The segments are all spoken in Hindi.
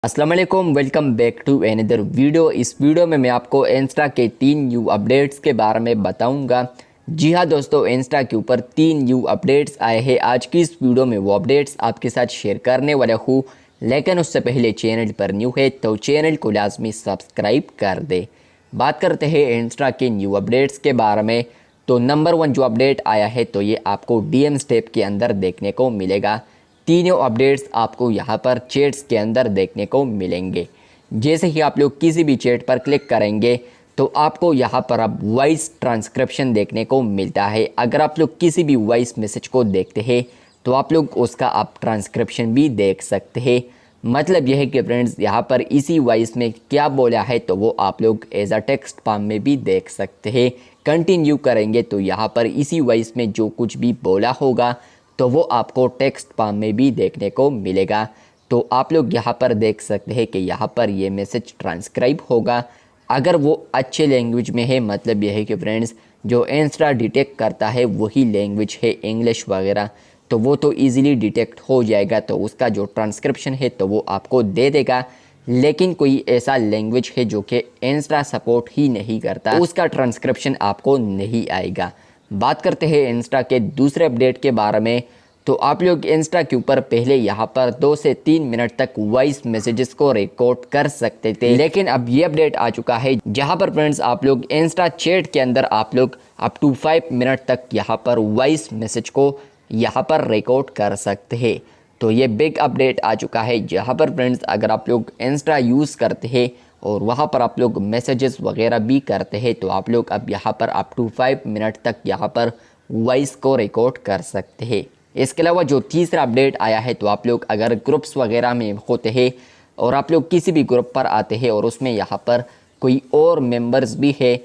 अस्सलाम वालेकुम, welcome back to another video. इस वीडियो में मैं आपको इंस्टा के 3 न्यू अपडेट्स के बारे में बताऊंगा। जी हाँ दोस्तों, इंस्टा के ऊपर 3 न्यू अपडेट्स आए हैं। आज की इस वीडियो में वो अपडेट्स आपके साथ शेयर करने वाला हूँ, लेकिन उससे पहले चैनल पर न्यू है तो चैनल को लाजमी सब्सक्राइब कर दे। बात करते हैं इंस्टा के न्यू अपडेट्स के बारे में। तो नंबर 1 जो अपडेट आया है तो ये आपको DM स्टेप के अंदर देखने को मिलेगा। तीनों अपडेट्स आपको यहाँ पर चैट्स के अंदर देखने को मिलेंगे। जैसे ही आप लोग किसी भी चैट पर क्लिक करेंगे तो आपको यहाँ पर अब वॉइस ट्रांसक्रिप्शन देखने को मिलता है। अगर आप लोग किसी भी वॉइस मैसेज को देखते हैं तो आप लोग उसका आप ट्रांसक्रिप्शन भी देख सकते हैं। मतलब यह है कि फ्रेंड्स, यहाँ पर इसी वॉइस में क्या बोला है तो वो आप लोग एज अ टेक्स्ट फॉर्म में भी देख सकते हैं। कंटिन्यू करेंगे तो यहाँ पर इसी वॉइस में जो कुछ भी बोला होगा तो वो आपको टेक्स्ट फॉर्म में भी देखने को मिलेगा। तो आप लोग यहाँ पर देख सकते हैं कि यहाँ पर ये मैसेज ट्रांसक्राइब होगा। अगर वो अच्छे लैंग्वेज में है, मतलब यह है कि फ्रेंड्स जो इंस्टा डिटेक्ट करता है वही लैंग्वेज है इंग्लिश वगैरह, तो वो तो इजीली डिटेक्ट हो जाएगा। तो उसका जो ट्रांसक्रिप्शन है तो वो आपको दे देगा। लेकिन कोई ऐसा लैंग्वेज है जो कि इंस्टा सपोर्ट ही नहीं करता, तो उसका ट्रांसक्रिप्शन आपको नहीं आएगा। बात करते हैं इंस्टा के दूसरे अपडेट के बारे में। तो आप लोग इंस्टा के ऊपर पहले यहाँ पर 2 से 3 मिनट तक वॉइस मैसेजेस को रिकॉर्ड कर सकते थे, लेकिन अब ये अपडेट आ चुका है जहाँ पर फ्रेंड्स आप लोग इंस्टा चैट के अंदर आप लोग अप टू 5 मिनट तक यहाँ पर वॉइस मैसेज को यहाँ पर रिकॉर्ड कर सकते हैं। तो ये बिग अपडेट आ चुका है जहाँ पर फ्रेंड्स अगर आप लोग इंस्टा यूज़ करते हैं और वहाँ पर आप लोग मैसेजेस वगैरह भी करते हैं तो आप लोग अब यहाँ पर अप टू 5 मिनट तक यहाँ पर वॉइस को रिकॉर्ड कर सकते हैं। इसके अलावा जो तीसरा अपडेट आया है तो आप लोग अगर ग्रुप्स वगैरह में होते हैं और आप लोग किसी भी ग्रुप पर आते हैं और उसमें यहाँ पर कोई और मेंबर्स भी है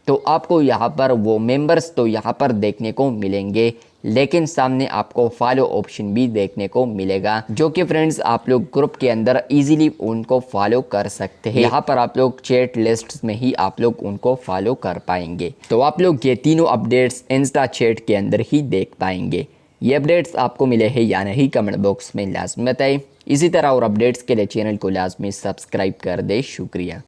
तो आपको यहाँ पर वो मेंबर्स तो यहाँ पर देखने को मिलेंगे, लेकिन सामने आपको फॉलो ऑप्शन भी देखने को मिलेगा, जो कि फ्रेंड्स आप लोग ग्रुप के अंदर इजीली उनको फॉलो कर सकते हैं। यहाँ पर आप लोग चैट लिस्ट्स में ही आप लोग उनको फॉलो कर पाएंगे। तो आप लोग ये तीनों अपडेट्स इंस्टा चैट के अंदर ही देख पाएंगे। ये अपडेट्स आपको मिले हैं या नहीं कमेंट बॉक्स में लाजमी बताएं। इसी तरह और अपडेट्स के लिए चैनल को लाजमी सब्सक्राइब कर दे। शुक्रिया।